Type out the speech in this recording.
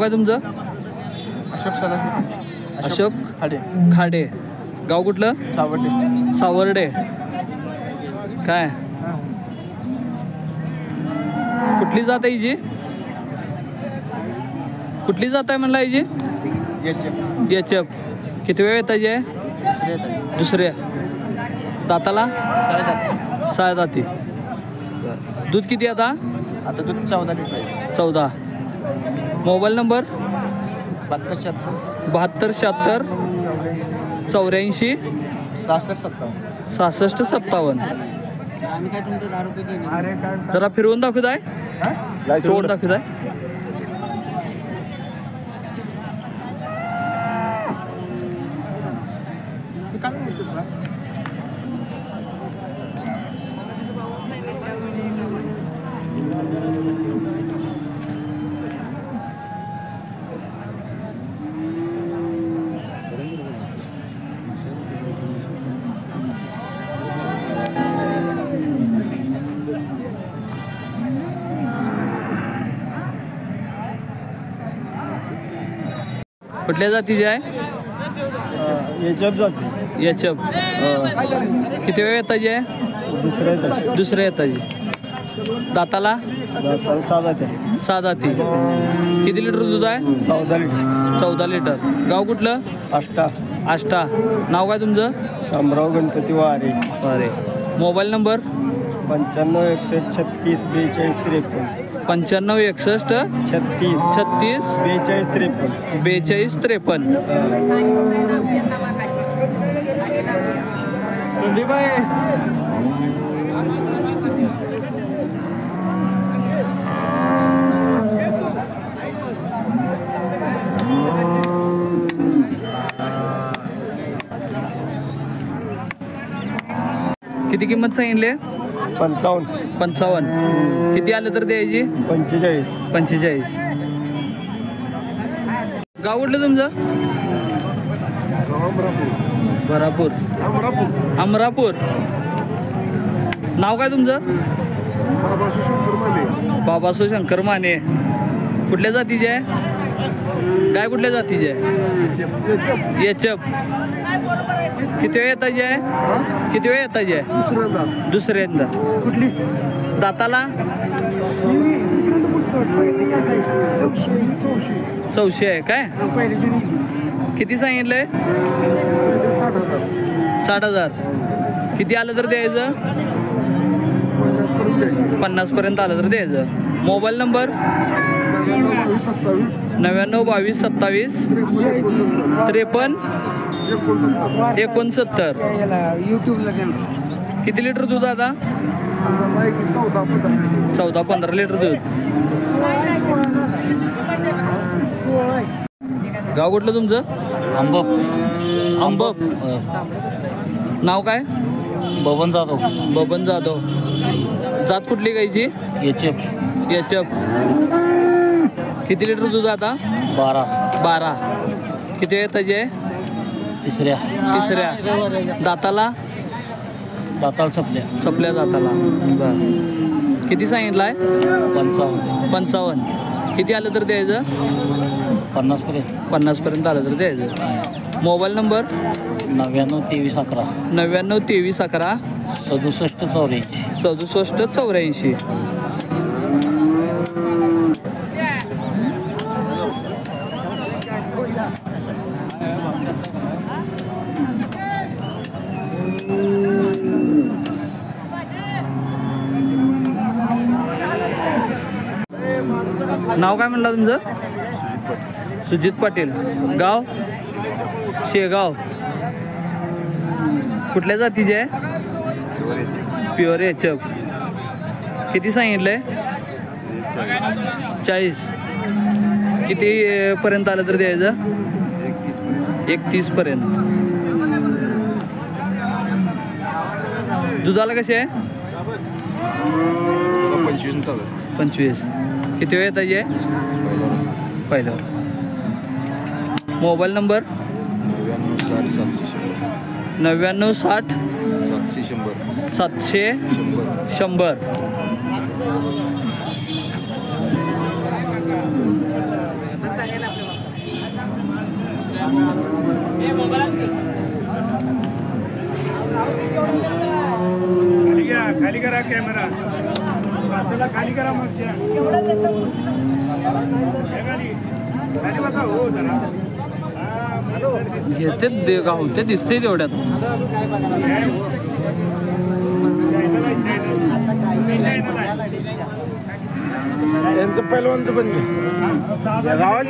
नाव काय तुमचं? अशोक सदा. अशोक खाडे. खाडे. गाव कुठलं? सावडे. सावर्डे. काय कुठली जात आहे हिची? कुठली जात आहे म्हणला हिची? एचएफ. किती वेळ येताची आहे? दुसऱ्या. दाताला? 6 दाती. दूध किती आता? आता दूध 14 लिटर. 14. Mobile number? 72 76 84 66 57. 57. जरा फिरवून दाखवत आहे. फिरवून दाखवत आहे. कुठल्या जातीची आहे? एचएफ जाते. एचएफ. किती वेळ येताची आहे? दुसऱ्या येताची. दाताला? 6 दाती. किती लिटर दूध आहे? 14 लिटर. 14 लिटर. गाव कुठलं? आष्टा. नाव काय तुमचं? शामराव गणपती वारे. अरे. Mobile number? 95 61 36 42 53. 95 61 36 36 42 53. 42 53. किती किंमत सांगितली? 55. किती आलं तर द्यायची? 45. गाव कुठलं तुमचं? बरापूर. अमरापूर. नाव काय तुमचं? बाबासो शंकर माने. कुठल्या जातीचे आहे? काय कुठल्या जातीचे आहे? एचएफ. किती वेळ येताची आहे? किती वेळ येताची आहे? दुसऱ्यांदा. कुठली? दाताला? 400 आहे काय? किती सांगितलंय? 60,000. किती आलं तर द्यायचं? 50 पर्यंत आलं तर द्यायचं. Mobile number? 99 22 27 53 69. किती लिटर दूध आता? 14-15 लिटर दूध. गाव कुठलं तुमचं? अंबप. नाव काय? बबन जाधव. जात कुठली गायची? एचएफ. किती लिटर दूध आता? 12. किती येताची आहे? तिसऱ्या. दाताला सपल्या दाताला. बरं. किती सांगितलाय? 55. किती आलं तर द्यायचं? 50 पर्यंत आलं तर द्यायचं. Mobile number? 99 23 11 99 23 11 67 84 67 84. नाव काय म्हणलं तुमचं? सुजित पाटील. गाव? शेगाव. कुठल्या जातीचे आहे? Pure HF. किती सांगितलंय? 40. किती पर्यंत आलं तर द्यायचं? 31 पर्यंत. दुधाला कसे आहे? 25. किती वेळ येताची आहे? पहिल्यावर. Mobile number? 99 60 700 100. खाली करा कॅमेरा खाली करा मग खाली बसा हो जरा घेते गावते दिसते तेवढ्यात. यांचं पहिलवानचं पण गावात